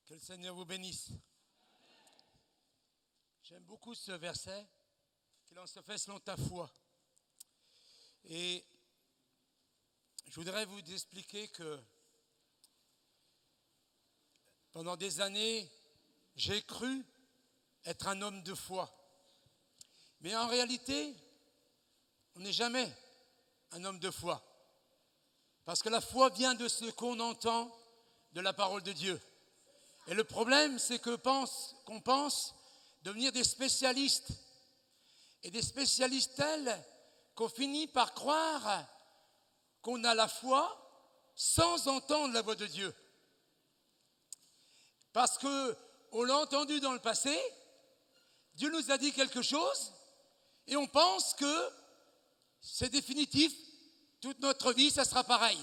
Que le Seigneur vous bénisse. J'aime beaucoup ce verset, qu'il en se fait selon ta foi. Et je voudrais vous expliquer que pendant des années, j'ai cru être un homme de foi. Mais en réalité, on n'est jamais un homme de foi. Parce que la foi vient de ce qu'on entend de la parole de Dieu. Et le problème, c'est qu'on pense devenir des spécialistes. Et des spécialistes tels qu'on finit par croire qu'on a la foi sans entendre la voix de Dieu. Parce qu'on l'a entendu dans le passé, Dieu nous a dit quelque chose, et on pense que c'est définitif, toute notre vie, ça sera pareil.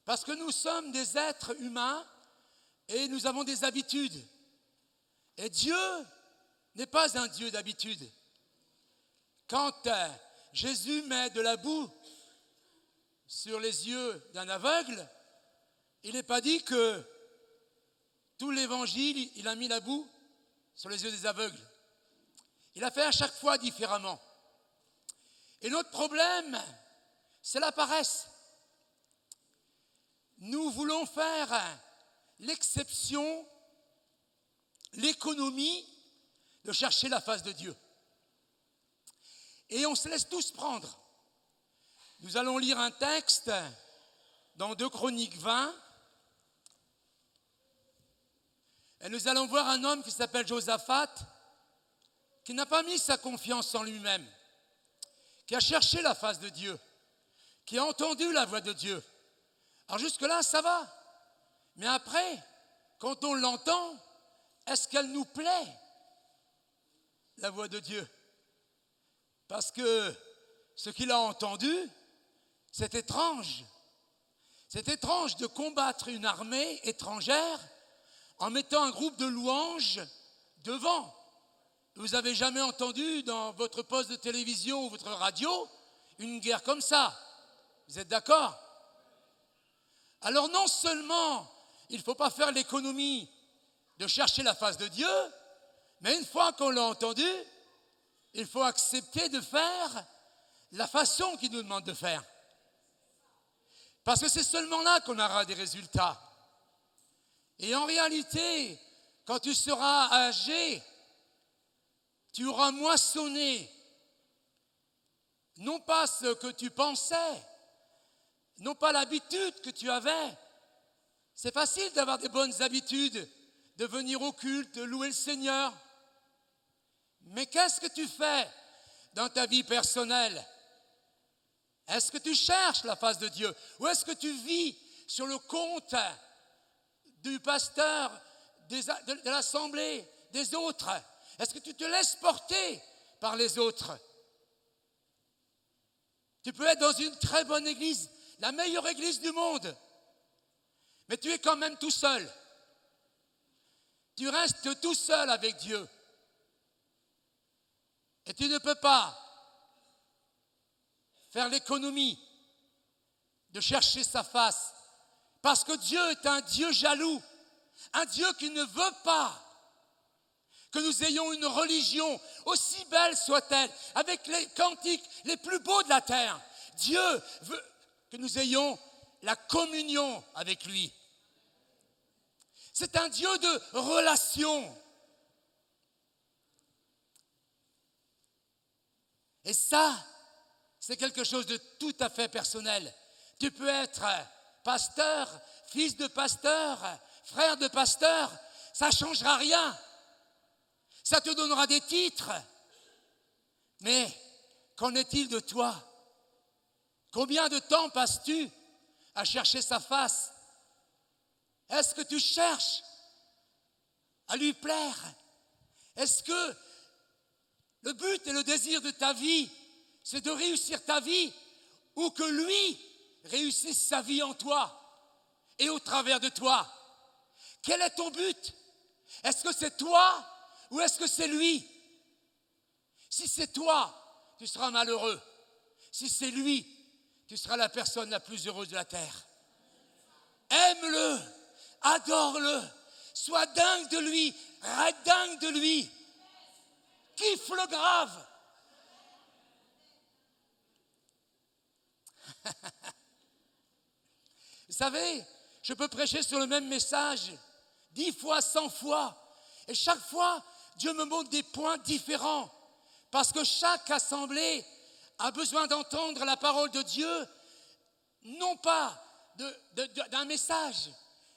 Parce que nous sommes des êtres humains et nous avons des habitudes. Et Dieu n'est pas un Dieu d'habitude. Quand Jésus met de la boue sur les yeux d'un aveugle, il n'est pas dit que tout l'évangile, il a mis la boue sur les yeux des aveugles. Il a fait à chaque fois différemment. Et notre problème, c'est la paresse. Nous voulons faire l'exception, l'économie de chercher la face de Dieu. Et on se laisse tous prendre. Nous allons lire un texte dans 2 Chroniques 20. Et nous allons voir un homme qui s'appelle Josaphat, qui n'a pas mis sa confiance en lui-même, qui a cherché la face de Dieu, qui a entendu la voix de Dieu. Alors jusque-là, ça va. Mais après, quand on l'entend, est-ce qu'elle nous plaît, la voix de Dieu? Parce que ce qu'il a entendu, c'est étrange. C'est étrange de combattre une armée étrangère en mettant un groupe de louanges devant. Vous n'avez jamais entendu dans votre poste de télévision ou votre radio une guerre comme ça. Vous êtes d'accord? Alors non seulement il ne faut pas faire l'économie de chercher la face de Dieu, mais une fois qu'on l'a entendu, il faut accepter de faire la façon qu'il nous demande de faire. Parce que c'est seulement là qu'on aura des résultats. Et en réalité, quand tu seras âgé, tu auras moissonné, non pas ce que tu pensais, non pas l'habitude que tu avais. C'est facile d'avoir des bonnes habitudes, de venir au culte, de louer le Seigneur. Mais qu'est-ce que tu fais dans ta vie personnelle? Est-ce que tu cherches la face de Dieu? Ou est-ce que tu vis sur le compte du pasteur, de l'assemblée, des autres? Est-ce que tu te laisses porter par les autres? Tu peux être dans une très bonne église, la meilleure église du monde, mais tu es quand même tout seul. Tu restes tout seul avec Dieu. Et tu ne peux pas faire l'économie de chercher sa face, parce que Dieu est un Dieu jaloux, un Dieu qui ne veut pas que nous ayons une religion, aussi belle soit-elle, avec les cantiques les plus beaux de la terre. Dieu veut que nous ayons la communion avec lui. C'est un Dieu de relation. Et ça, c'est quelque chose de tout à fait personnel. Tu peux être pasteur, fils de pasteur, frère de pasteur, ça ne changera rien. Ça te donnera des titres. Mais qu'en est-il de toi? Combien de temps passes-tu à chercher sa face? Est-ce que tu cherches à lui plaire? Est-ce que le but et le désir de ta vie, c'est de réussir ta vie ou que lui réussisse sa vie en toi et au travers de toi? Quel est ton but? Est-ce que c'est toi ou est-ce que c'est lui? Si c'est toi, tu seras malheureux. Si c'est lui, tu seras la personne la plus heureuse de la terre. Aime-le, adore-le, Sois dingue de lui, reste dingue de lui. Kiffe le grave. Vous savez, je peux prêcher sur le même message 10 fois, 100 fois. Et chaque fois, Dieu me montre des points différents. Parce que chaque assemblée a besoin d'entendre la parole de Dieu, non pas d'un message,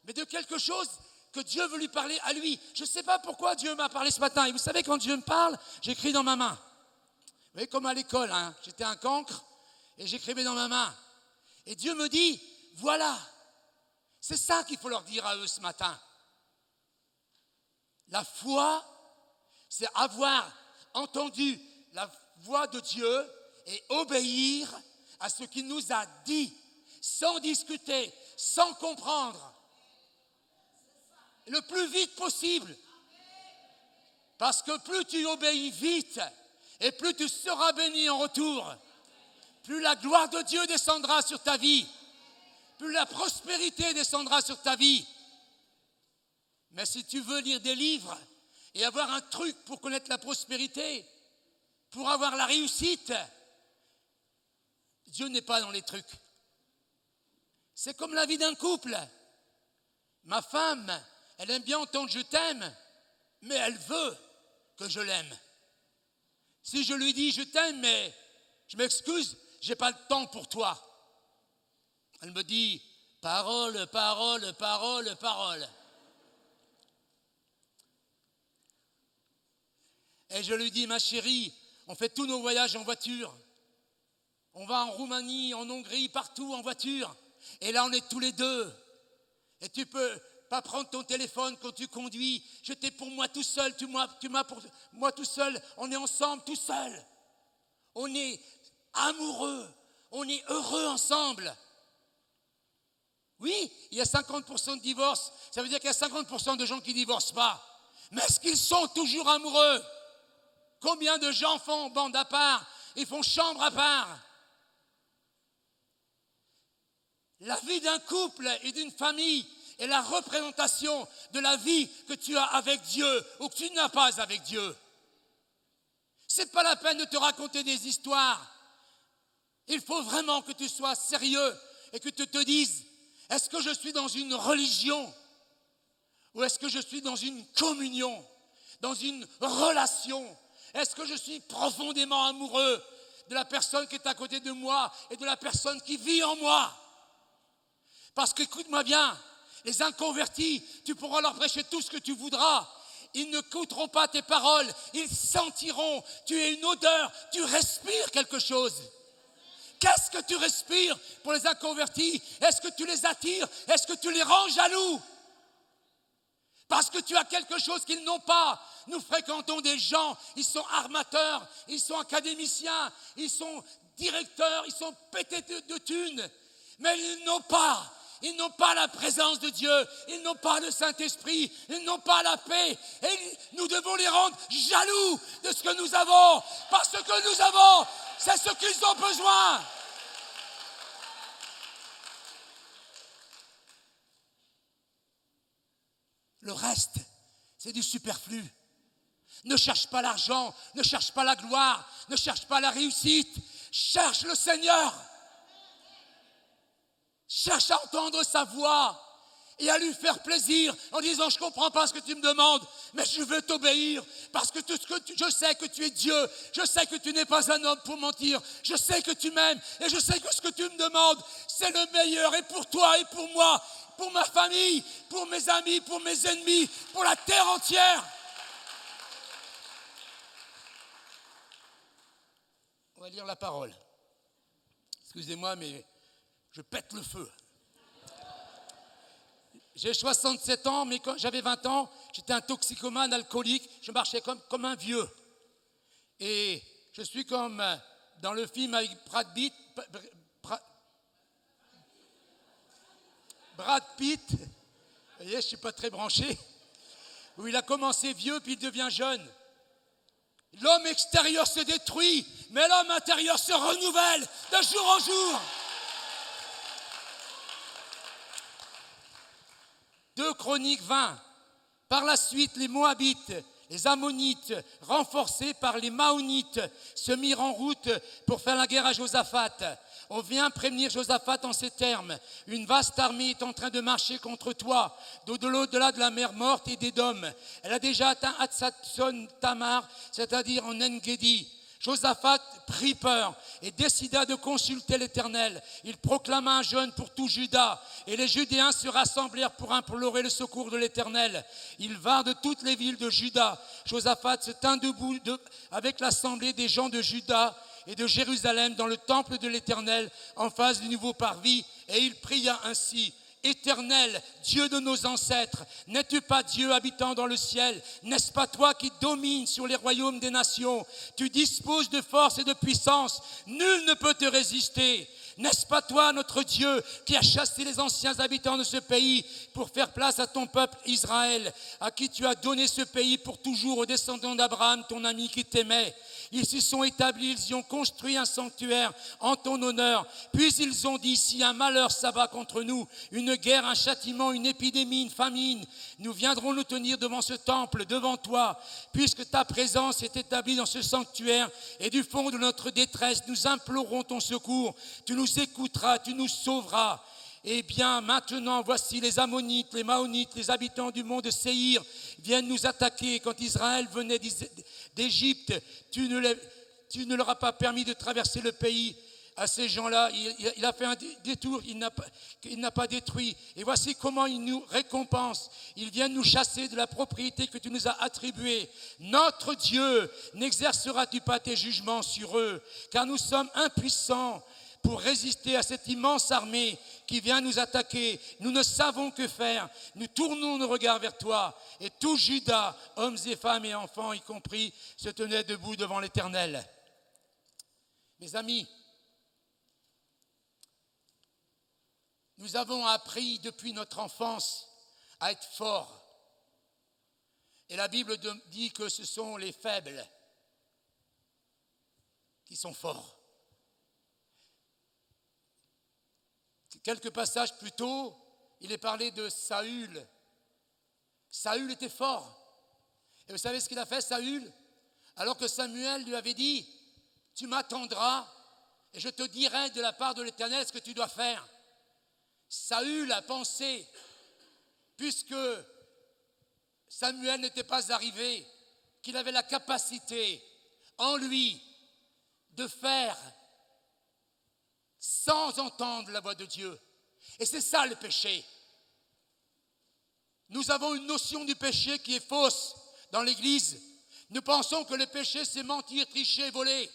mais de quelque chose que Dieu veut lui parler à lui. Je ne sais pas pourquoi Dieu m'a parlé ce matin. Et vous savez, quand Dieu me parle, j'écris dans ma main. Vous voyez, comme à l'école, hein, j'étais un cancre et j'écrivais dans ma main. Et Dieu me dit, voilà, c'est ça qu'il faut leur dire à eux ce matin. La foi, c'est avoir entendu la voix de Dieu et obéir à ce qu'il nous a dit, sans discuter, sans comprendre, le plus vite possible. Parce que plus tu obéis vite et plus tu seras béni en retour, plus la gloire de Dieu descendra sur ta vie, plus la prospérité descendra sur ta vie. Mais si tu veux lire des livres et avoir un truc pour connaître la prospérité, pour avoir la réussite, Dieu n'est pas dans les trucs. C'est comme la vie d'un couple. Ma femme, elle aime bien entendre je t'aime, mais elle veut que je l'aime. Si je lui dis je t'aime, mais je m'excuse, j'ai pas le temps pour toi. Elle me dit parole, parole, parole, parole. Et je lui dis ma chérie, on fait tous nos voyages en voiture. On va en Roumanie, en Hongrie, partout en voiture. Et là, on est tous les deux. Et tu peux pas prendre ton téléphone quand tu conduis. Je t'ai pour moi tout seul, tu m'as pour moi tout seul. On est ensemble tout seul. On est amoureux. On est heureux ensemble. Oui, il y a 50% de divorces. Ça veut dire qu'il y a 50% de gens qui ne divorcent pas. Mais est-ce qu'ils sont toujours amoureux? Combien de gens font bande à part? Ils font chambre à part. La vie d'un couple et d'une famille est la représentation de la vie que tu as avec Dieu ou que tu n'as pas avec Dieu. Ce n'est pas la peine de te raconter des histoires. Il faut vraiment que tu sois sérieux et que tu te dises, est-ce que je suis dans une religion ou est-ce que je suis dans une communion, dans une relation? Est-ce que je suis profondément amoureux de la personne qui est à côté de moi et de la personne qui vit en moi? Parce qu'écoute-moi bien, les inconvertis, tu pourras leur prêcher tout ce que tu voudras. Ils n'écouteront pas tes paroles, ils sentiront, tu as une odeur, tu respires quelque chose. Qu'est-ce que tu respires pour les inconvertis? Est-ce que tu les attires? Est-ce que tu les rends jaloux? Parce que tu as quelque chose qu'ils n'ont pas. Nous fréquentons des gens, ils sont armateurs, ils sont académiciens, ils sont directeurs, ils sont pétés de thunes. Mais ils n'ont pas la présence de Dieu, ils n'ont pas le Saint-Esprit, ils n'ont pas la paix. Et nous devons les rendre jaloux de ce que nous avons. Parce que nous avons, c'est ce qu'ils ont besoin. Le reste, c'est du superflu. Ne cherche pas l'argent, ne cherche pas la gloire, ne cherche pas la réussite. Cherche le Seigneur. Cherche à entendre sa voix et à lui faire plaisir en disant je ne comprends pas ce que tu me demandes, mais je veux t'obéir parce que je sais que tu es Dieu, je sais que tu n'es pas un homme pour mentir, je sais que tu m'aimes et je sais que ce que tu me demandes, c'est le meilleur et pour toi et pour moi, pour ma famille, pour mes amis, pour mes ennemis, pour la terre entière. On va lire la parole. Excusez-moi, mais je pète le feu. J'ai 67 ans, mais quand j'avais 20 ans, j'étais un toxicomane alcoolique. Je marchais comme un vieux. Et je suis comme dans le film avec Brad Pitt. Vous voyez, je ne suis pas très branché. Où il a commencé vieux, puis il devient jeune. L'homme extérieur se détruit, mais l'homme intérieur se renouvelle de jour en jour. 2 Chroniques 20, Par la suite, les Moabites, les Ammonites, renforcés par les Maonites, se mirent en route pour faire la guerre à Josaphat. On vient prévenir Josaphat en ces termes: une vaste armée est en train de marcher contre toi, d'au-delà de la mer Morte et d'Édom. Elle a déjà atteint Hatzatson Tamar, c'est-à-dire en En-Gedi. Josaphat prit peur et décida de consulter l'Éternel. Il proclama un jeûne pour tout Juda, et les Judéens se rassemblèrent pour implorer le secours de l'Éternel. Ils vinrent de toutes les villes de Juda. Josaphat se tint debout avec l'assemblée des gens de Juda et de Jérusalem dans le temple de l'Éternel en face du nouveau parvis, et il pria ainsi: Éternel, Dieu de nos ancêtres, n'es-tu pas Dieu habitant dans le ciel? N'est-ce pas toi qui domines sur les royaumes des nations? Tu disposes de force et de puissance, nul ne peut te résister. N'est-ce pas toi, notre Dieu, qui a chassé les anciens habitants de ce pays pour faire place à ton peuple Israël, à qui tu as donné ce pays pour toujours aux descendants d'Abraham, ton ami qui t'aimait? Ils s'y sont établis, ils y ont construit un sanctuaire en ton honneur. Puis ils ont dit: si un malheur s'abat contre nous, une guerre, un châtiment, une épidémie, une famine, nous viendrons nous tenir devant ce temple, devant toi, puisque ta présence est établie dans ce sanctuaire, et du fond de notre détresse, nous implorons ton secours. Tu nous écouteras, tu nous sauveras. Eh bien, maintenant, voici les Ammonites, les Maonites, les habitants du mont de Séhir viennent nous attaquer. Quand Israël venait d'Égypte, tu ne leur as pas permis de traverser le pays. À ces gens-là, il a fait un détour, il n'a pas détruit. Et voici comment il nous récompense. Ils viennent nous chasser de la propriété que tu nous as attribuée. Notre Dieu, n'exerceras-tu pas tes jugements sur eux? Car nous sommes impuissants pour résister à cette immense armée qui vient nous attaquer. Nous ne savons que faire. Nous tournons nos regards vers toi. Et tout Juda, hommes et femmes et enfants y compris, se tenaient debout devant l'Éternel. Mes amis, nous avons appris depuis notre enfance à être forts. Et la Bible dit que ce sont les faibles qui sont forts. Quelques passages plus tôt, il est parlé de Saül. Saül était fort. Et vous savez ce qu'il a fait, Saül? Alors que Samuel lui avait dit: tu m'attendras et je te dirai de la part de l'Éternel ce que tu dois faire. Saül a pensé, puisque Samuel n'était pas arrivé, qu'il avait la capacité en lui de faire sans entendre la voix de Dieu. Et c'est ça le péché. Nous avons une notion du péché qui est fausse dans l'Église. Nous pensons que le péché, c'est mentir, tricher, voler.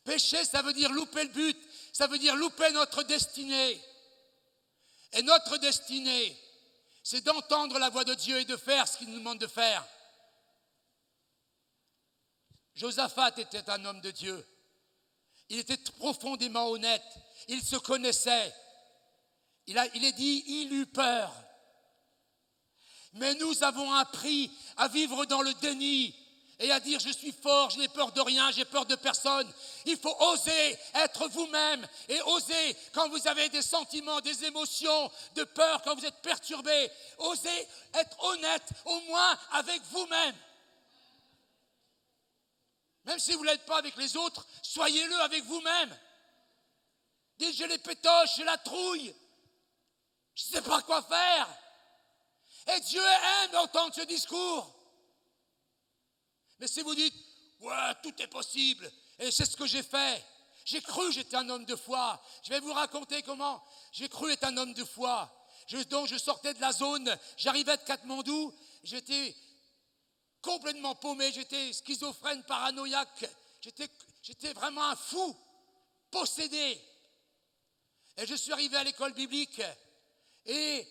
Péché, ça veut dire louper le but, ça veut dire louper notre destinée. Et notre destinée, c'est d'entendre la voix de Dieu et de faire ce qu'il nous demande de faire. Josaphat était un homme de Dieu. Il était profondément honnête. Il se connaissait. Il est dit, il eut peur. Mais nous avons appris à vivre dans le déni et à dire: je suis fort, je n'ai peur de rien, j'ai peur de personne. Il faut oser être vous-même et oser, quand vous avez des sentiments, des émotions, de peur, quand vous êtes perturbé, oser être honnête au moins avec vous-même. Même si vous ne l'êtes pas avec les autres, soyez-le avec vous-même. Dites: j'ai les pétoches, j'ai la trouille, je ne sais pas quoi faire. Et Dieu aime entendre ce discours. Mais si vous dites: ouais, tout est possible, et c'est ce que j'ai fait, j'ai cru j'étais un homme de foi. Je vais vous raconter comment j'ai cru être un homme de foi. Donc je sortais de la zone, j'arrivais de Katmandou, j'étais complètement paumé, j'étais schizophrène, paranoïaque, j'étais vraiment un fou, possédé. Et je suis arrivé à l'école biblique et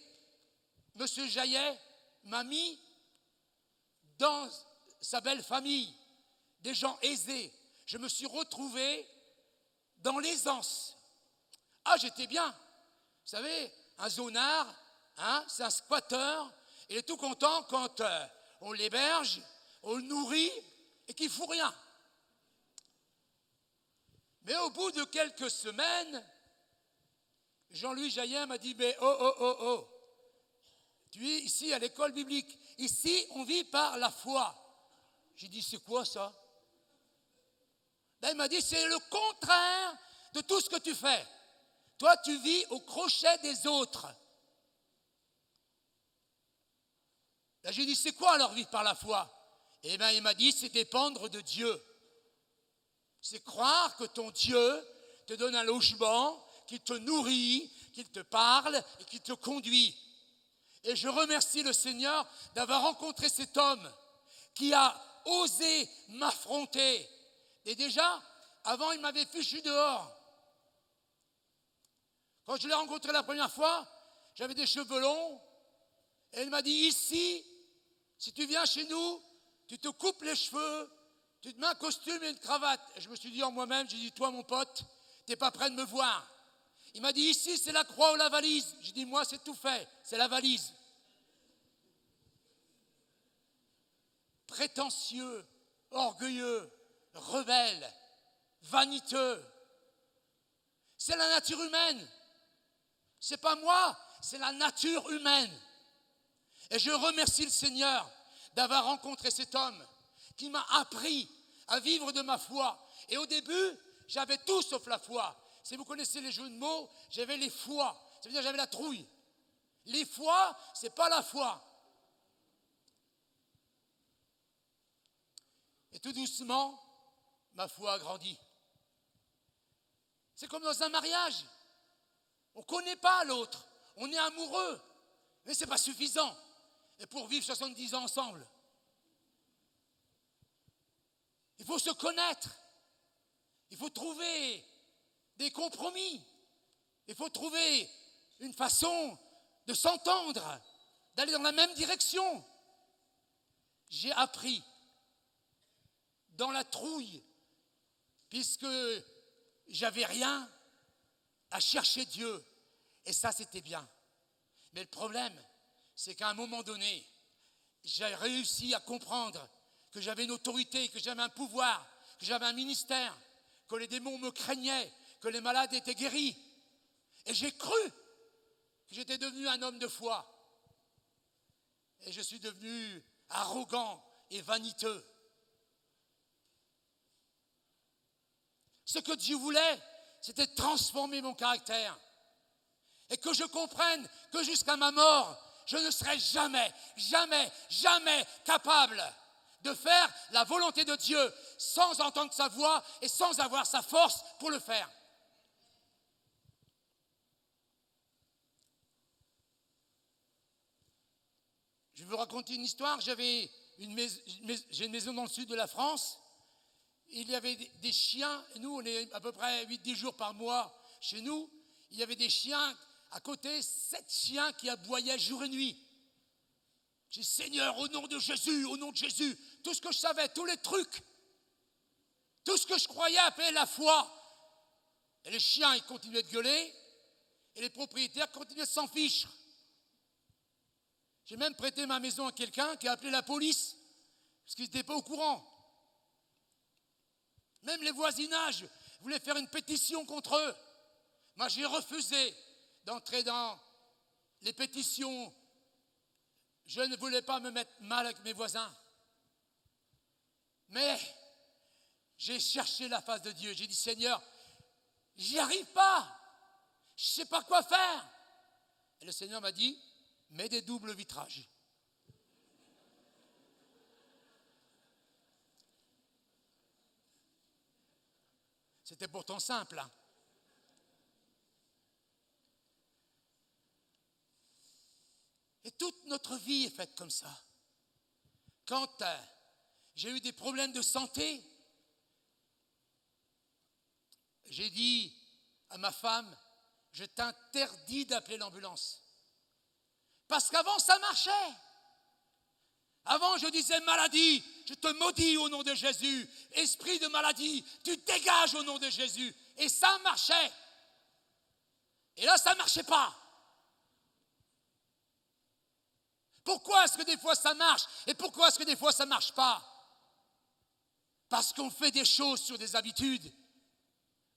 M. Jaillet m'a mis dans sa belle famille, des gens aisés. Je me suis retrouvé dans l'aisance. Ah, j'étais bien. Vous savez, un zonard, c'est un squatteur, il est tout content quand on l'héberge, on le nourrit et qu'il ne fout rien. Mais au bout de quelques semaines, Jean-Louis Jaillet m'a dit: mais oh, Tu es ici à l'école biblique. Ici, on vit par la foi. J'ai dit, c'est quoi ça? Ben, il m'a dit, c'est le contraire de tout ce que tu fais. Toi, tu vis au crochet des autres. Ben, j'ai dit, c'est quoi alors vivre par la foi? Eh bien, il m'a dit, c'est dépendre de Dieu. C'est croire que ton Dieu te donne un logement, qu'il te nourrit, qu'il te parle et qu'il te conduit. Et je remercie le Seigneur d'avoir rencontré cet homme qui a osé m'affronter. Et déjà, avant, il m'avait fichu dehors. Quand je l'ai rencontré la première fois, j'avais des cheveux longs. Et il m'a dit, ici, si tu viens chez nous, tu te coupes les cheveux, tu te mets un costume et une cravate. Et je me suis dit en moi-même, j'ai dit, toi mon pote, t'es pas prêt de me voir. Il m'a dit, ici, c'est la croix ou la valise. J'ai dit, moi, c'est tout fait, c'est la valise. Prétentieux, orgueilleux, rebelle, vaniteux. C'est la nature humaine. C'est pas moi, c'est la nature humaine. Et je remercie le Seigneur d'avoir rencontré cet homme qui m'a appris à vivre de ma foi. Et au début, j'avais tout sauf la foi. Si vous connaissez les jeux de mots, j'avais les foies. Ça veut dire que j'avais la trouille. Les foies, c'est pas la foi. Et tout doucement, ma foi a grandi. C'est comme dans un mariage. On ne connaît pas l'autre. On est amoureux. Mais ce n'est pas suffisant. Et pour vivre 70 ans ensemble, il faut se connaître. Il faut trouver des compromis. Il faut trouver une façon de s'entendre, d'aller dans la même direction. J'ai appris dans la trouille, puisque j'avais rien, à chercher Dieu. Et ça, c'était bien. Mais le problème, c'est qu'à un moment donné, j'ai réussi à comprendre que j'avais une autorité, que j'avais un pouvoir, que j'avais un ministère, que les démons me craignaient, que les malades étaient guéris. Et j'ai cru que j'étais devenu un homme de foi. Et je suis devenu arrogant et vaniteux. Ce que Dieu voulait, c'était transformer mon caractère. Et que je comprenne que jusqu'à ma mort, je ne serai jamais, jamais, jamais capable de faire la volonté de Dieu sans entendre sa voix et sans avoir sa force pour le faire. Je vais vous raconter une histoire. J'ai une maison dans le sud de la France. Il y avait des chiens. Nous, on est à peu près 8-10 jours par mois chez nous. Il y avait des chiens à côté, 7 chiens qui aboyaient jour et nuit. J'ai dit, Seigneur, au nom de Jésus, tout ce que je savais, tous les trucs, tout ce que je croyais appeler la foi. Et les chiens, ils continuaient de gueuler, et les propriétaires continuaient de s'en ficher. J'ai même prêté ma maison à quelqu'un qui a appelé la police, parce qu'ils n'étaient pas au courant. Même les voisinages voulaient faire une pétition contre eux. Moi, j'ai refusé d'entrer dans les pétitions. Je ne voulais pas me mettre mal avec mes voisins. Mais j'ai cherché la face de Dieu. J'ai dit, Seigneur, j'y arrive pas. Je ne sais pas quoi faire. Et le Seigneur m'a dit, mets des doubles vitrages. C'était pourtant simple, hein. Et toute notre vie est faite comme ça. Quand j'ai eu des problèmes de santé, j'ai dit à ma femme, je t'interdis d'appeler l'ambulance. Parce qu'avant, ça marchait. Avant, je disais maladie, je te maudis au nom de Jésus. Esprit de maladie, tu dégages au nom de Jésus. Et ça marchait. Et là, ça ne marchait pas. Pourquoi est-ce que des fois ça marche et pourquoi est-ce que des fois ça ne marche pas? Parce qu'on fait des choses sur des habitudes,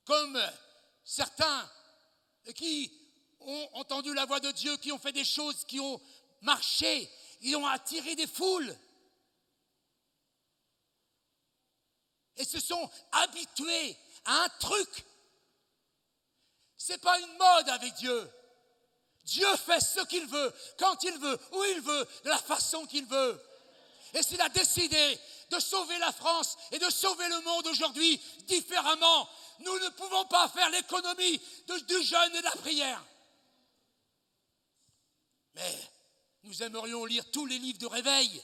comme certains qui ont entendu la voix de Dieu, qui ont fait des choses qui ont marché, ils ont attiré des foules. Et se sont habitués à un truc. Ce n'est pas une mode avec Dieu. Dieu fait ce qu'il veut, quand il veut, où il veut, de la façon qu'il veut. Et s'il a décidé de sauver la France et de sauver le monde aujourd'hui différemment, nous ne pouvons pas faire l'économie du jeûne et de la prière. Mais nous aimerions lire tous les livres de réveil.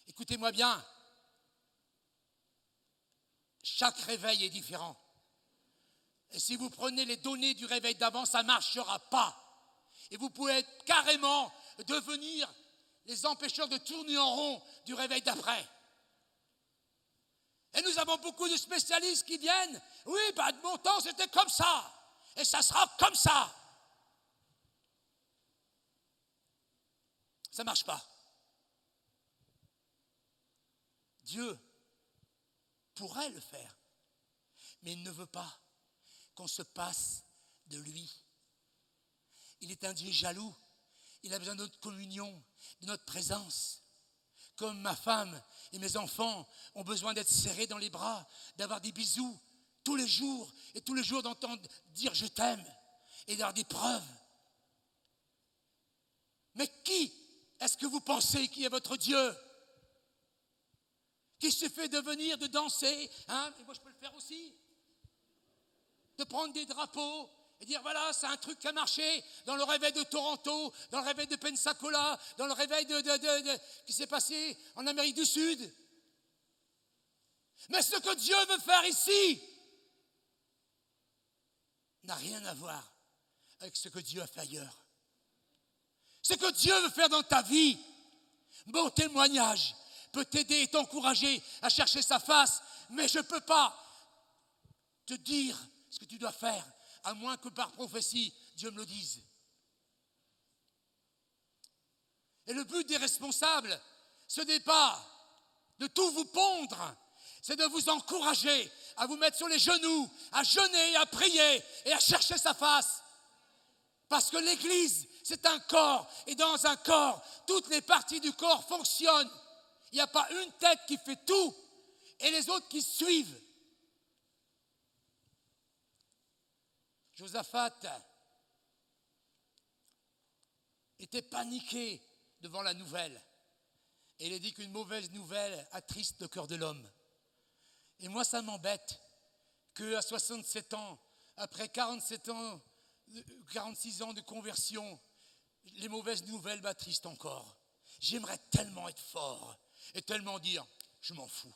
Écoutez-moi bien, chaque réveil est différent. Et si vous prenez les données du réveil d'avant, ça ne marchera pas. Et vous pouvez carrément devenir les empêcheurs de tourner en rond du réveil d'après. Et nous avons beaucoup de spécialistes qui viennent. Oui, de mon temps, c'était comme ça. Et ça sera comme ça. Ça ne marche pas. Dieu pourrait le faire, mais il ne veut pas qu'on se passe de lui. Il est un Dieu jaloux. Il a besoin de notre communion, de notre présence. Comme ma femme et mes enfants ont besoin d'être serrés dans les bras, d'avoir des bisous tous les jours, et tous les jours d'entendre dire je t'aime, et d'avoir des preuves. Mais qui est-ce que vous pensez qui est votre Dieu? Qui se fait de venir, de danser, hein? Et moi je peux le faire aussi. De prendre des drapeaux et dire voilà, c'est un truc qui a marché dans le réveil de Toronto, dans le réveil de Pensacola, dans le réveil qui s'est passé en Amérique du Sud. Mais ce que Dieu veut faire ici n'a rien à voir avec ce que Dieu a fait ailleurs. Ce que Dieu veut faire dans ta vie, mon témoignage peut t'aider et t'encourager à chercher sa face, mais je ne peux pas te dire ce que tu dois faire, à moins que par prophétie, Dieu me le dise. Et le but des responsables, ce n'est pas de tout vous pondre, c'est de vous encourager à vous mettre sur les genoux, à jeûner, à prier et à chercher sa face. Parce que l'Église, c'est un corps, et dans un corps, toutes les parties du corps fonctionnent. Il n'y a pas une tête qui fait tout et les autres qui suivent. Josaphat était paniqué devant la nouvelle. Et il a dit qu'une mauvaise nouvelle attriste le cœur de l'homme. Et moi, ça m'embête qu'à 67 ans, après 46 ans de conversion, les mauvaises nouvelles m'attristent encore. J'aimerais tellement être fort et tellement dire, je m'en fous.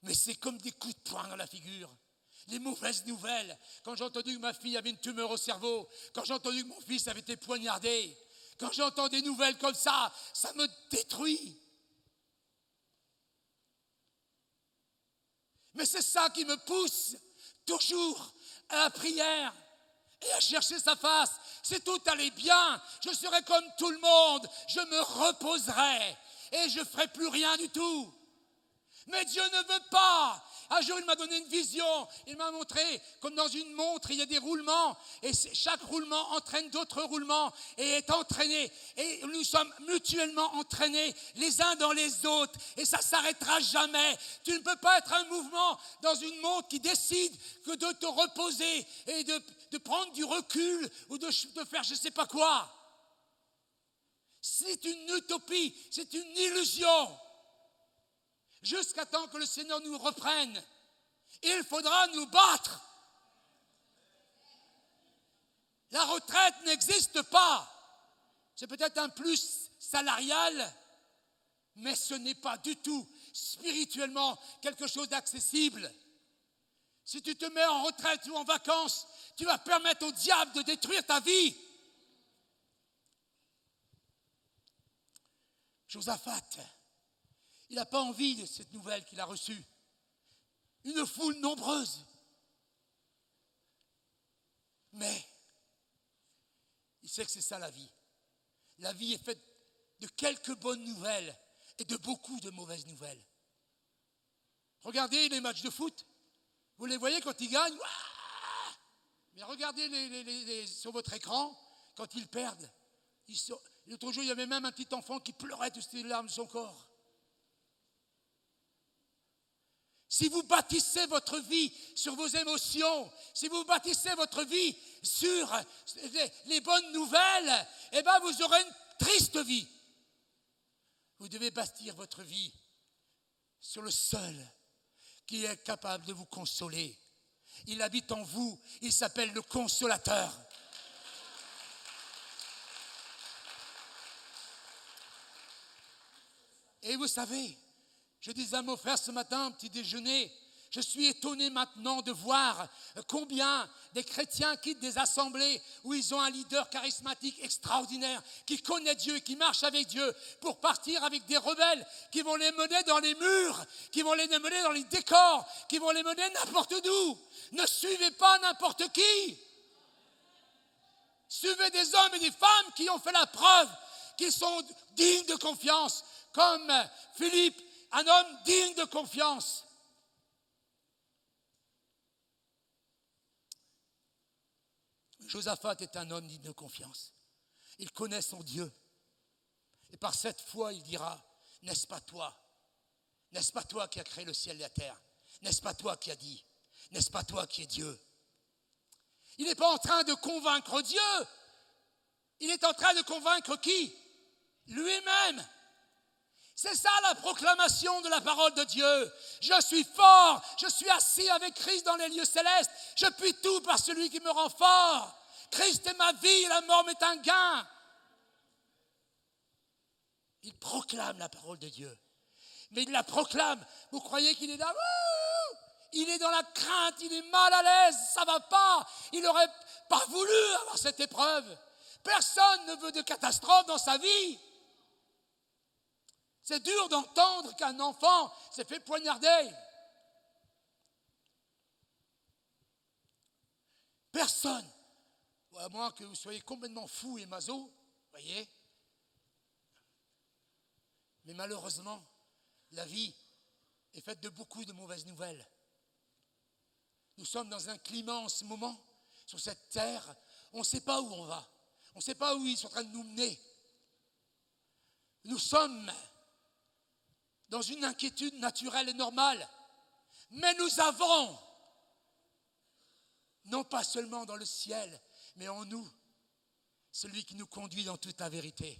Mais c'est comme des coups de poing dans la figure. Les mauvaises nouvelles, quand j'ai entendu que ma fille avait une tumeur au cerveau, quand j'ai entendu que mon fils avait été poignardé, quand j'entends des nouvelles comme ça me détruit. Mais c'est ça qui me pousse toujours à la prière et à chercher sa face. Si tout allait bien, je serais comme tout le monde, je me reposerais et je ne ferais plus rien du tout. Mais Dieu ne veut pas. Un jour, il m'a donné une vision. Il m'a montré, comme dans une montre, il y a des roulements. Et chaque roulement entraîne d'autres roulements et est entraîné. Et nous sommes mutuellement entraînés les uns dans les autres. Et ça ne s'arrêtera jamais. Tu ne peux pas être un mouvement dans une montre qui décide que de te reposer et de prendre du recul ou de faire je ne sais pas quoi. C'est une utopie, c'est une illusion. Jusqu'à temps que le Seigneur nous reprenne. Il faudra nous battre. La retraite n'existe pas. C'est peut-être un plus salarial, mais ce n'est pas du tout spirituellement quelque chose d'accessible. Si tu te mets en retraite ou en vacances, tu vas permettre au diable de détruire ta vie. Josaphat, il n'a pas envie de cette nouvelle qu'il a reçue. Une foule nombreuse. Mais il sait que c'est ça la vie. La vie est faite de quelques bonnes nouvelles et de beaucoup de mauvaises nouvelles. Regardez les matchs de foot. Vous les voyez quand ils gagnent. Ouah, mais regardez sur votre écran quand ils perdent. L'autre jour, il y avait même un petit enfant qui pleurait toutes les larmes de son corps. Si vous bâtissez votre vie sur vos émotions, si vous bâtissez votre vie sur les bonnes nouvelles, eh bien vous aurez une triste vie. Vous devez bâtir votre vie sur le seul qui est capable de vous consoler. Il habite en vous, il s'appelle le Consolateur. Et vous savez, je disais à mon frère ce matin, petit déjeuner, je suis étonné maintenant de voir combien des chrétiens quittent des assemblées où ils ont un leader charismatique extraordinaire, qui connaît Dieu, qui marche avec Dieu, pour partir avec des rebelles qui vont les mener dans les murs, qui vont les mener dans les décors, qui vont les mener n'importe où. Ne suivez pas n'importe qui. Suivez des hommes et des femmes qui ont fait la preuve qu'ils sont dignes de confiance, comme Philippe, un homme digne de confiance. Josaphat est un homme digne de confiance. Il connaît son Dieu. Et par cette foi, il dira, n'est-ce pas toi qui as créé le ciel et la terre? N'est-ce pas toi qui as dit? N'est-ce pas toi qui es Dieu? Il n'est pas en train de convaincre Dieu. Il est en train de convaincre qui? Lui-même. C'est ça la proclamation de la parole de Dieu. Je suis fort, je suis assis avec Christ dans les lieux célestes. Je puis tout par celui qui me rend fort. Christ est ma vie et la mort m'est un gain. Il proclame la parole de Dieu. Mais il la proclame. Vous croyez qu'il est là? Il est dans la crainte, il est mal à l'aise, ça ne va pas. Il n'aurait pas voulu avoir cette épreuve. Personne ne veut de catastrophe dans sa vie. C'est dur d'entendre qu'un enfant s'est fait poignarder. Personne, à moins que vous soyez complètement fou et maso, voyez. Mais malheureusement, la vie est faite de beaucoup de mauvaises nouvelles. Nous sommes dans un climat en ce moment, sur cette terre, on ne sait pas où on va. On ne sait pas où ils sont en train de nous mener. Nous sommes dans une inquiétude naturelle et normale. Mais nous avons, non pas seulement dans le ciel, mais en nous, celui qui nous conduit dans toute la vérité.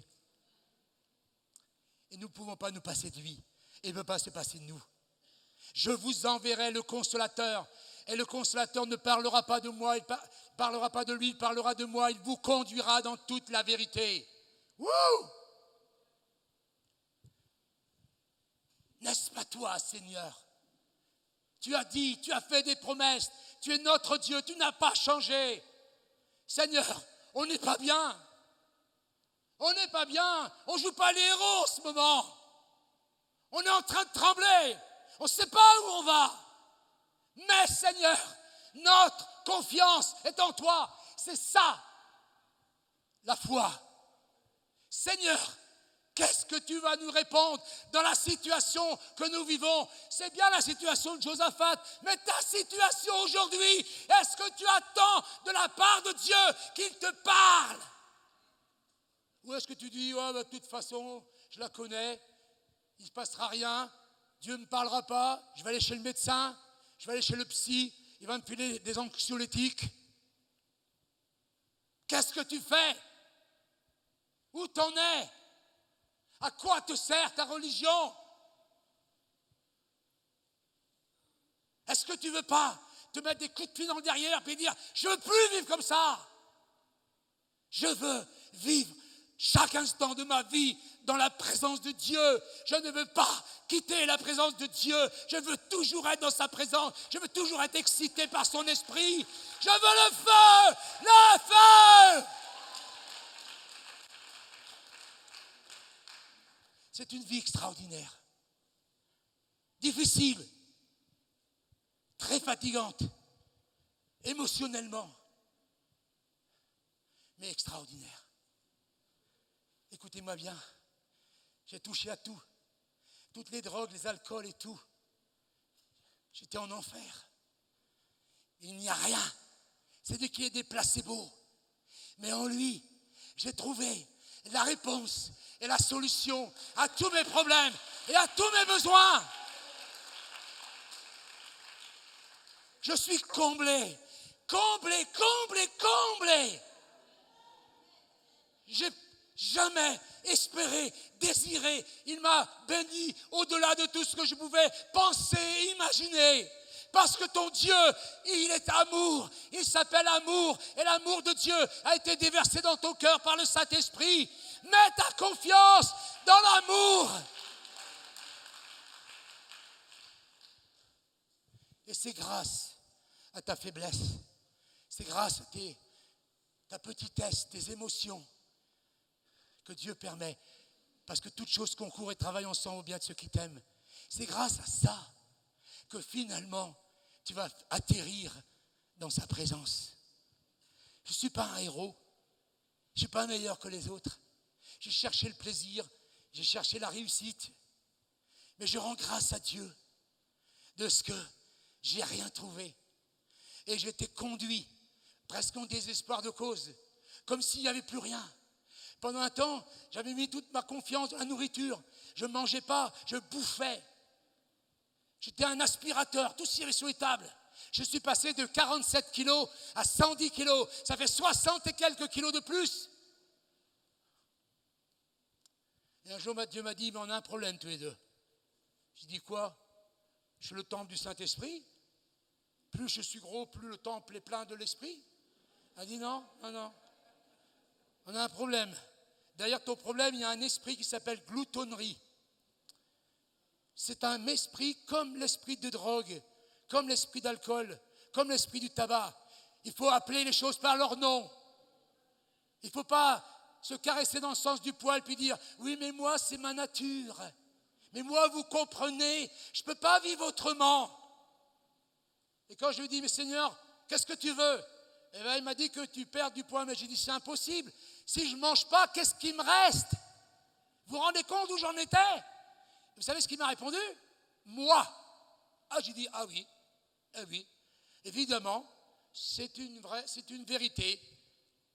Et nous ne pouvons pas nous passer de lui. Et il ne peut pas se passer de nous. Je vous enverrai le Consolateur. Et le Consolateur ne parlera pas de moi, il ne parlera pas de lui, il parlera de moi. Il vous conduira dans toute la vérité. Wouh! N'est-ce pas toi, Seigneur? Tu as dit, tu as fait des promesses, tu es notre Dieu, tu n'as pas changé. Seigneur, on n'est pas bien. On n'est pas bien. On ne joue pas les héros en ce moment. On est en train de trembler. On ne sait pas où on va. Mais Seigneur, notre confiance est en toi. C'est ça, la foi. Seigneur, qu'est-ce que tu vas nous répondre dans la situation que nous vivons? C'est bien la situation de Josaphat, mais ta situation aujourd'hui, est-ce que tu attends de la part de Dieu qu'il te parle? Ou est-ce que tu dis, oh, de toute façon, je la connais, il ne se passera rien, Dieu ne me parlera pas, je vais aller chez le médecin, je vais aller chez le psy, il va me filer des anxiolytiques. Qu'est-ce que tu fais? Où t'en es? À quoi te sert ta religion? Est-ce que tu ne veux pas te mettre des coups de pied dans le derrière et dire « Je ne veux plus vivre comme ça. Je veux vivre chaque instant de ma vie dans la présence de Dieu. Je ne veux pas quitter la présence de Dieu. Je veux toujours être dans sa présence. Je veux toujours être excité par son esprit. Je veux le feu! Le feu! » C'est une vie extraordinaire, difficile, très fatigante, émotionnellement, mais extraordinaire. Écoutez-moi bien, j'ai touché à tout, toutes les drogues, les alcools et tout. J'étais en enfer. Il n'y a rien, c'est Dieu qui est des placebos. Mais en lui, J'ai trouvé la réponse et la solution à tous mes problèmes et à tous mes besoins. Je suis comblé, comblé, comblé, comblé. J'ai jamais espéré, désiré. Il m'a béni au-delà de tout ce que je pouvais penser et imaginer. Parce que ton Dieu, il est amour, il s'appelle amour. Et l'amour de Dieu a été déversé dans ton cœur par le Saint-Esprit. Mets ta confiance dans l'amour. Et c'est grâce à ta faiblesse, c'est grâce à ta petitesse, tes émotions, que Dieu permet, parce que toutes choses concourent et travaillent ensemble au bien de ceux qui t'aiment. C'est grâce à ça que finalement, tu vas atterrir dans sa présence. Je ne suis pas un héros, je ne suis pas meilleur que les autres. J'ai cherché le plaisir, j'ai cherché la réussite, mais je rends grâce à Dieu de ce que j'ai rien trouvé. Et j'étais conduit, presque en désespoir de cause, comme s'il n'y avait plus rien. Pendant un temps, j'avais mis toute ma confiance dans la nourriture. Je ne mangeais pas, je bouffais. J'étais un aspirateur, tout ce qu'il y avait sur les tables. Je suis passé de 47 kilos à 110 kilos. Ça fait 60 et quelques kilos de plus. Et un jour, Dieu m'a dit, mais on a un problème tous les deux. J'ai dit quoi? Je suis le temple du Saint-Esprit. Plus je suis gros, plus le temple est plein de l'Esprit. Elle a dit non. On a un problème. Derrière ton problème, il y a un esprit qui s'appelle gloutonnerie. C'est un esprit comme l'esprit de drogue, comme l'esprit d'alcool, comme l'esprit du tabac. Il faut appeler les choses par leur nom. Il ne faut pas se caresser dans le sens du poil puis dire « Oui, mais moi, c'est ma nature. Mais moi, vous comprenez, je ne peux pas vivre autrement. » Et quand je lui ai dit « Mais Seigneur, qu'est-ce que tu veux ?» Eh bien, il m'a dit que tu perds du poids. Mais j'ai dit « C'est impossible. Si je ne mange pas, qu'est-ce qui me reste ?» Vous vous rendez compte où j'en étais? Vous savez ce qu'il m'a répondu? Moi. Ah, j'ai dit, ah oui, évidemment, c'est une vérité.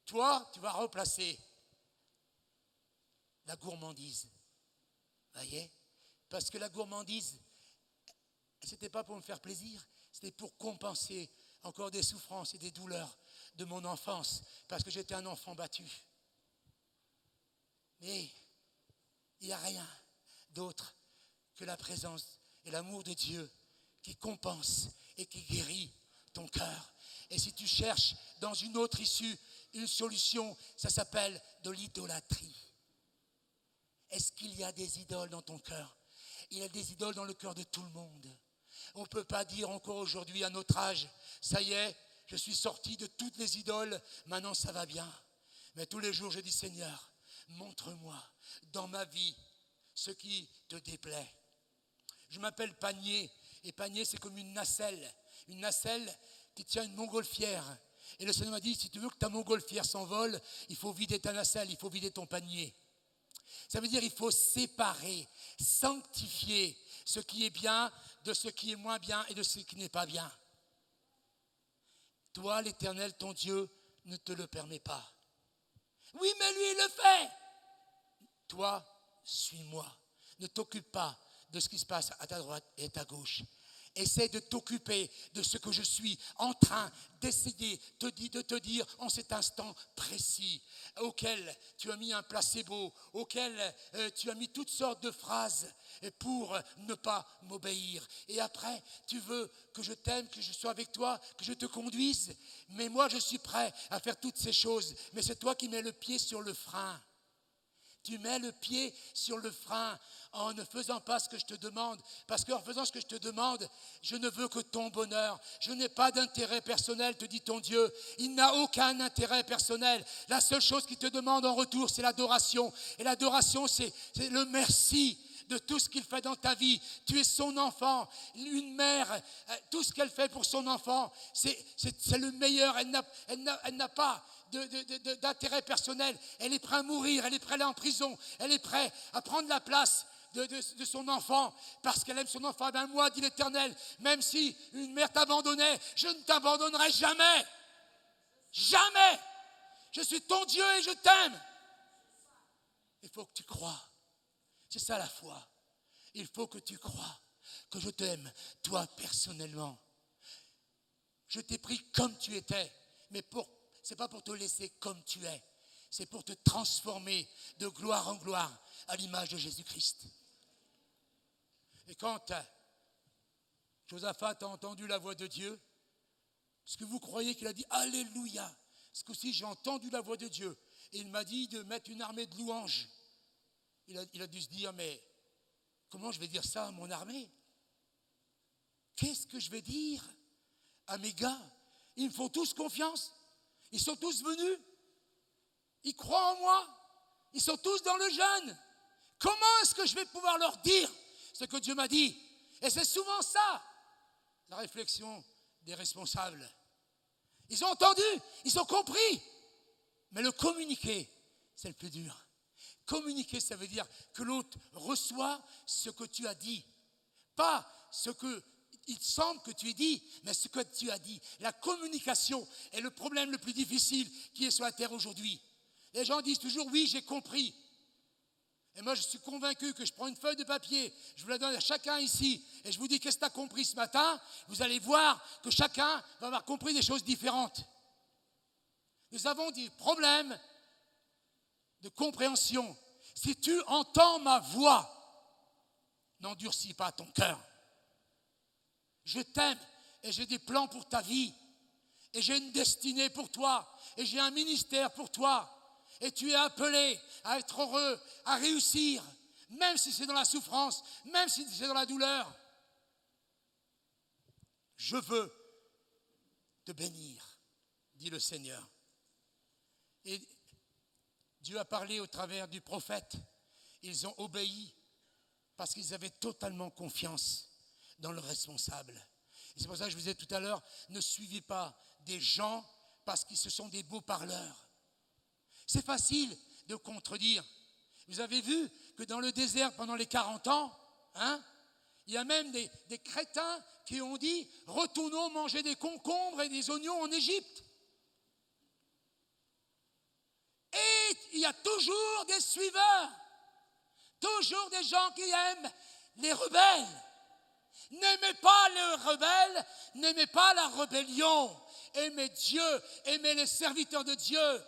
Toi, tu vas remplacer la gourmandise. Voyez? Parce que la gourmandise, ce n'était pas pour me faire plaisir, c'était pour compenser encore des souffrances et des douleurs de mon enfance, parce que j'étais un enfant battu. Mais il n'y a rien d'autre que la présence et l'amour de Dieu qui compense et qui guérit ton cœur. Et si tu cherches dans une autre issue, une solution, ça s'appelle de l'idolâtrie. Est-ce qu'il y a des idoles dans ton cœur? Il y a des idoles dans le cœur de tout le monde. On ne peut pas dire encore aujourd'hui à notre âge, ça y est, je suis sorti de toutes les idoles, maintenant ça va bien. Mais tous les jours je dis, Seigneur, montre-moi dans ma vie ce qui te déplaît. Je m'appelle Panier, et Panier c'est comme une nacelle qui tient une montgolfière. Et le Seigneur m'a dit, si tu veux que ta montgolfière s'envole, il faut vider ta nacelle, il faut vider ton panier. Ça veut dire qu'il faut séparer, sanctifier ce qui est bien de ce qui est moins bien et de ce qui n'est pas bien. Toi, l'Éternel, ton Dieu, ne te le permet pas. Oui, mais lui, il le fait. Toi, suis-moi. Ne t'occupe pas de ce qui se passe à ta droite et à ta gauche. Essaie de t'occuper de ce que je suis en train d'essayer de te dire en cet instant précis, auquel tu as mis un placebo, auquel tu as mis toutes sortes de phrases pour ne pas m'obéir. Et après, tu veux que je t'aime, que je sois avec toi, que je te conduise. Mais moi, je suis prêt à faire toutes ces choses. Mais c'est toi qui mets le pied sur le frein. Tu mets le pied sur le frein en ne faisant pas ce que je te demande. Parce qu'en faisant ce que je te demande, je ne veux que ton bonheur. Je n'ai pas d'intérêt personnel, te dit ton Dieu. Il n'a aucun intérêt personnel. La seule chose qu'il te demande en retour, c'est l'adoration. Et l'adoration, c'est le merci de tout ce qu'il fait dans ta vie. Tu es son enfant. Une mère, tout ce qu'elle fait pour son enfant, c'est le meilleur. Elle n'a pas d'intérêt personnel. Elle est prête à mourir, elle est prête à aller en prison, elle est prête à prendre la place de son enfant parce qu'elle aime son enfant. Eh bien, moi, dit l'Éternel, même si une mère t'abandonnait, je ne t'abandonnerai jamais. Jamais. Je suis ton Dieu et je t'aime. Il faut que tu crois. C'est ça la foi. Il faut que tu crois que je t'aime, toi personnellement. Je t'ai pris comme tu étais, mais c'est pas pour te laisser comme tu es. C'est pour te transformer de gloire en gloire à l'image de Jésus-Christ. Et quand Josaphat a entendu la voix de Dieu, est-ce que vous croyez qu'il a dit Alléluia? Parce que si j'ai entendu la voix de Dieu, et il m'a dit de mettre une armée de louanges, il a dû se dire, mais comment je vais dire ça à mon armée? Qu'est-ce que je vais dire à mes gars? Ils me font tous confiance. Ils sont tous venus. Ils croient en moi. Ils sont tous dans le jeûne. Comment est-ce que je vais pouvoir leur dire ce que Dieu m'a dit? Et c'est souvent ça, la réflexion des responsables. Ils ont entendu, ils ont compris. Mais le communiquer, c'est le plus dur. Communiquer, ça veut dire que l'autre reçoit ce que tu as dit. Pas ce qu'il semble que tu aies dit, mais ce que tu as dit. La communication est le problème le plus difficile qui est sur la terre aujourd'hui. Les gens disent toujours, oui, j'ai compris. Et moi, je suis convaincu que je prends une feuille de papier, je vous la donne à chacun ici, et je vous dis, qu'est-ce que tu as compris ce matin? Vous allez voir que chacun va avoir compris des choses différentes. Nous avons des problèmes de compréhension. Si tu entends ma voix, n'endurcis pas ton cœur. Je t'aime et j'ai des plans pour ta vie. Et j'ai une destinée pour toi. Et j'ai un ministère pour toi. Et tu es appelé à être heureux, à réussir, même si c'est dans la souffrance, même si c'est dans la douleur. Je veux te bénir, dit le Seigneur. Et Dieu a parlé au travers du prophète. Ils ont obéi parce qu'ils avaient totalement confiance dans le responsable. Et c'est pour ça que je vous disais tout à l'heure, ne suivez pas des gens parce qu'ils se sont des beaux parleurs. C'est facile de contredire. Vous avez vu que dans le désert pendant les 40 ans, il y a même des crétins qui ont dit « Retournons manger des concombres et des oignons en Égypte ». Et il y a toujours des suiveurs, toujours des gens qui aiment les rebelles. N'aimez pas les rebelles, n'aimez pas la rébellion. Aimez Dieu, aimez les serviteurs de Dieu.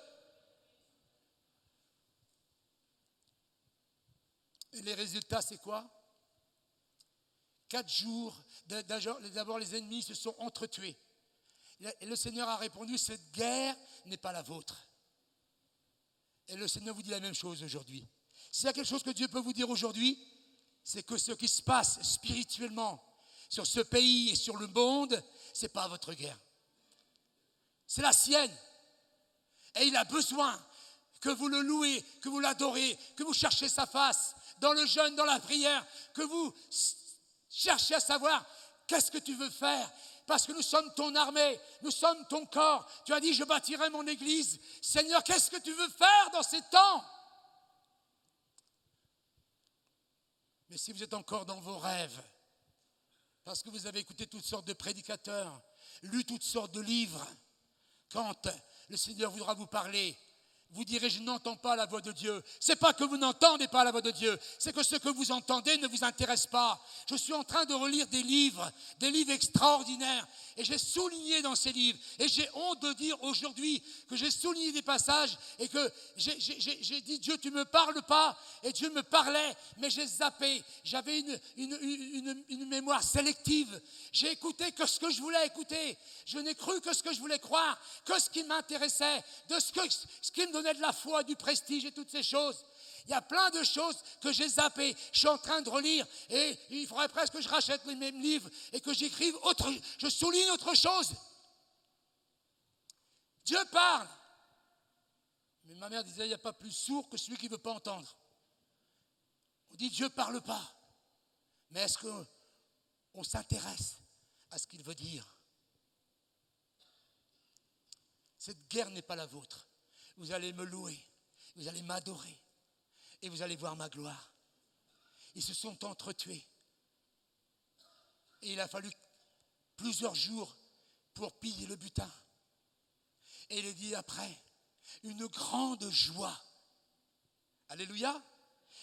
Et les résultats, c'est quoi? 4 jours, d'abord les ennemis se sont entretués. Et le Seigneur a répondu, cette guerre n'est pas la vôtre. Et le Seigneur vous dit la même chose aujourd'hui. S'il y a quelque chose que Dieu peut vous dire aujourd'hui, c'est que ce qui se passe spirituellement sur ce pays et sur le monde, ce n'est pas votre guerre. C'est la sienne. Et il a besoin que vous le louez, que vous l'adorez, que vous cherchiez sa face, dans le jeûne, dans la prière, que vous cherchiez à savoir qu'est-ce que tu veux faire. Parce que nous sommes ton armée, nous sommes ton corps. Tu as dit, je bâtirai mon église. Seigneur, qu'est-ce que tu veux faire dans ces temps? Mais si vous êtes encore dans vos rêves, parce que vous avez écouté toutes sortes de prédicateurs, lu toutes sortes de livres, quand le Seigneur voudra vous parler, vous direz, je n'entends pas la voix de Dieu. Ce n'est pas que vous n'entendez pas la voix de Dieu, c'est que ce que vous entendez ne vous intéresse pas. Je suis en train de relire des livres extraordinaires, et j'ai souligné dans ces livres, et j'ai honte de dire aujourd'hui que j'ai souligné des passages, et que j'ai dit, Dieu, tu ne me parles pas, et Dieu me parlait, mais j'ai zappé. J'avais une mémoire sélective. J'ai écouté que ce que je voulais écouter. Je n'ai cru que ce que je voulais croire, que ce qui m'intéressait, de ce qui me donnait de la foi, du prestige et toutes ces choses. Il y a plein de choses que j'ai zappées. Je suis en train de relire et il faudrait presque que je rachète les mêmes livres et que j'écrive je souligne autre chose. Dieu parle. Mais ma mère disait, il n'y a pas plus sourd que celui qui ne veut pas entendre. On dit, Dieu ne parle pas. Mais est-ce qu'on s'intéresse à ce qu'il veut dire? Cette guerre n'est pas la vôtre. Vous allez me louer, vous allez m'adorer et vous allez voir ma gloire. Ils se sont entretués. Et il a fallu plusieurs jours pour piller le butin. Et il est dit après, une grande joie Alléluia.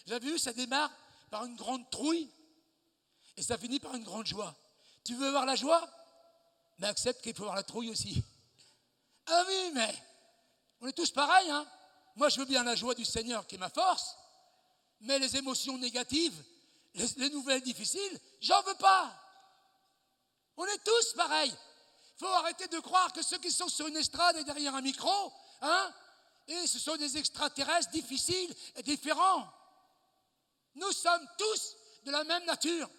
Vous avez vu, ça démarre par une grande trouille et ça finit par une grande joie. Tu veux avoir la joie? Mais accepte qu'il faut avoir la trouille aussi. Ah oui, mais on est tous pareils, hein. Moi, je veux bien la joie du Seigneur qui est ma force, mais les émotions négatives, les nouvelles difficiles, j'en veux pas. On est tous pareils. Il faut arrêter de croire que ceux qui sont sur une estrade et derrière un micro, hein, et ce sont des extraterrestres difficiles et différents. Nous sommes tous de la même nature.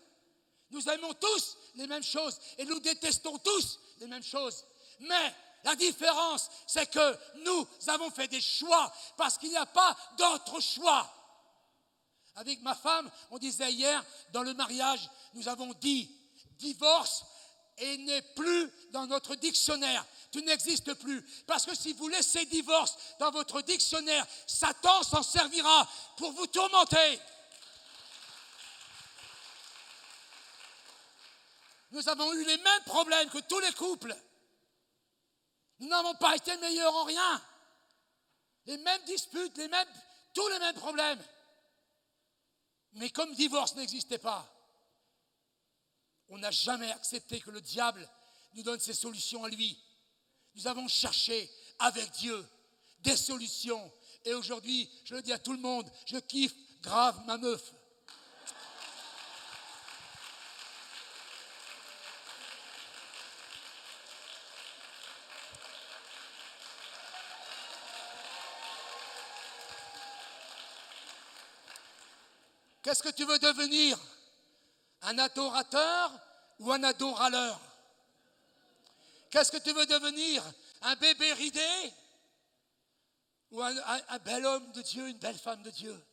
Nous aimons tous les mêmes choses et nous détestons tous les mêmes choses. Mais la différence, c'est que nous avons fait des choix parce qu'il n'y a pas d'autre choix. Avec ma femme, on disait hier, dans le mariage, nous avons dit divorce et n'est plus dans notre dictionnaire. Tu n'existes plus. Parce que si vous laissez divorce dans votre dictionnaire, Satan s'en servira pour vous tourmenter. Nous avons eu les mêmes problèmes que tous les couples. Nous n'avons pas été meilleurs en rien. Les mêmes disputes, tous les mêmes problèmes. Mais comme divorce n'existait pas, on n'a jamais accepté que le diable nous donne ses solutions à lui. Nous avons cherché avec Dieu des solutions. Et aujourd'hui, je le dis à tout le monde, je kiffe grave ma meuf. Qu'est-ce que tu veux devenir? Un adorateur ou un adoraleur? Qu'est-ce que tu veux devenir? Un bébé ridé ou un bel homme de Dieu, une belle femme de Dieu?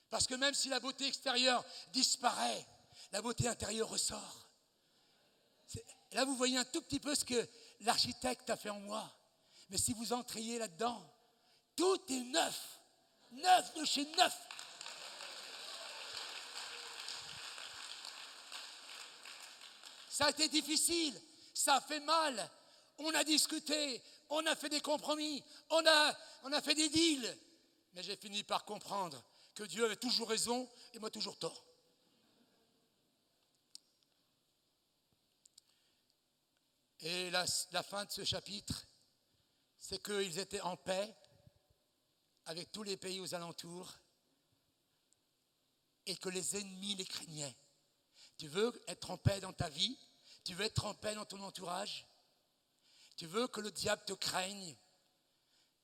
Parce que même si la beauté extérieure disparaît, la beauté intérieure ressort. Là, vous voyez un tout petit peu ce que l'architecte a fait en moi. Mais si vous entriez là-dedans, tout est neuf. Neuf de chez neuf. Ça a été difficile, ça a fait mal, on a discuté, on a fait des compromis, on a fait des deals. Mais j'ai fini par comprendre que Dieu avait toujours raison et moi toujours tort. Et la fin de ce chapitre, c'est qu'ils étaient en paix avec tous les pays aux alentours et que les ennemis les craignaient. Tu veux être en paix dans ta vie? Tu veux être en paix dans ton entourage? Tu veux que le diable te craigne?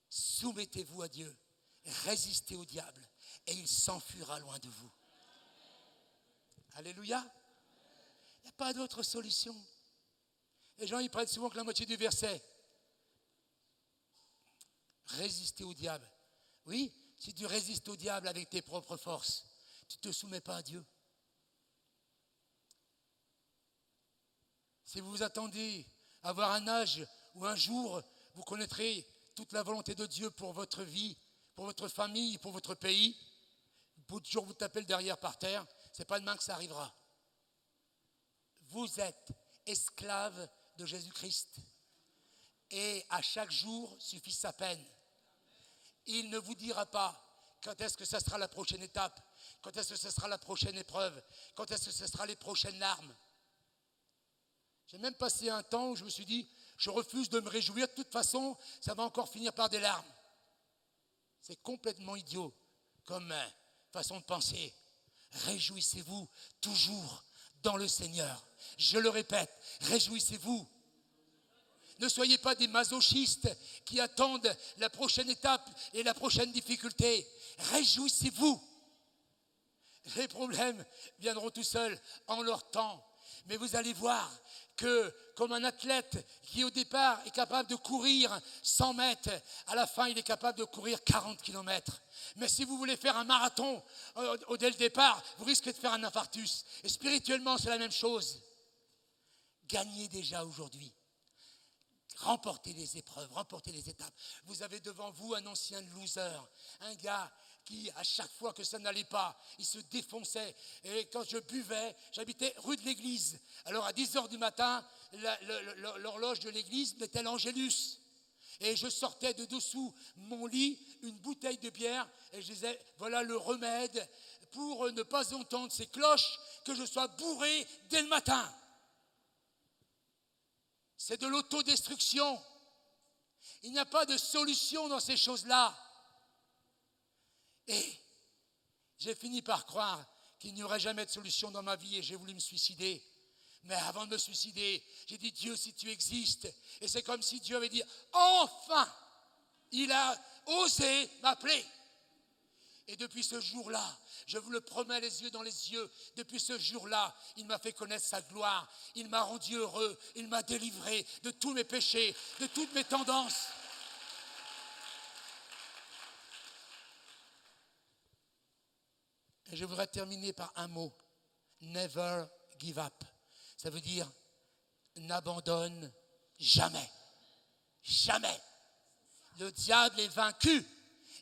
Soumettez-vous à Dieu, résistez au diable et il s'enfuira loin de vous. Alléluia. Il n'y a pas d'autre solution. Les gens, ils prennent souvent que la moitié du verset. Résister au diable. Oui, si tu résistes au diable avec tes propres forces, tu ne te soumets pas à Dieu. Si vous vous attendez à avoir un âge où un jour vous connaîtrez toute la volonté de Dieu pour votre vie, pour votre famille, pour votre pays, vous toujours vous taper le derrière par terre, ce n'est pas demain que ça arrivera. Vous êtes esclaves de Jésus-Christ et à chaque jour suffit sa peine. Il ne vous dira pas quand est-ce que ça sera la prochaine étape, quand est-ce que ce sera la prochaine épreuve, quand est-ce que ce sera les prochaines larmes. J'ai même passé un temps où je me suis dit, je refuse de me réjouir, de toute façon, ça va encore finir par des larmes. C'est complètement idiot comme façon de penser. Réjouissez-vous toujours dans le Seigneur. Je le répète, réjouissez-vous. Ne soyez pas des masochistes qui attendent la prochaine étape et la prochaine difficulté. Réjouissez-vous. Les problèmes viendront tout seuls en leur temps. Mais vous allez voir que comme un athlète qui au départ est capable de courir 100 mètres, à la fin il est capable de courir 40 km. Mais si vous voulez faire un marathon dès le départ, vous risquez de faire un infarctus. Et spirituellement c'est la même chose. Gagnez déjà aujourd'hui. Remportez les épreuves, remportez les étapes. Vous avez devant vous un ancien loser, un gars qui, à chaque fois que ça n'allait pas, il se défonçait. Et quand je buvais, j'habitais rue de l'église. Alors à 10h du matin, l'horloge de l'église mettait l'Angélus. Et je sortais de dessous mon lit une bouteille de bière et je disais, voilà le remède pour ne pas entendre ces cloches, que je sois bourré dès le matin. C'est de l'autodestruction. Il n'y a pas de solution dans ces choses-là. Et j'ai fini par croire qu'il n'y aurait jamais de solution dans ma vie et j'ai voulu me suicider. Mais avant de me suicider, j'ai dit, Dieu, si tu existes. Et c'est comme si Dieu avait dit, enfin, il a osé m'appeler. Et depuis ce jour-là, je vous le promets les yeux dans les yeux, depuis ce jour-là, il m'a fait connaître sa gloire. Il m'a rendu heureux, il m'a délivré de tous mes péchés, de toutes mes tendances. Et je voudrais terminer par un mot, never give up. Ça veut dire, n'abandonne jamais, jamais. Le diable est vaincu,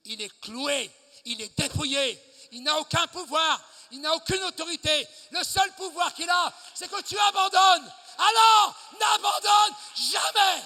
il est cloué, il est dépouillé, il n'a aucun pouvoir, il n'a aucune autorité. Le seul pouvoir qu'il a, c'est que tu abandonnes. Alors, n'abandonne jamais.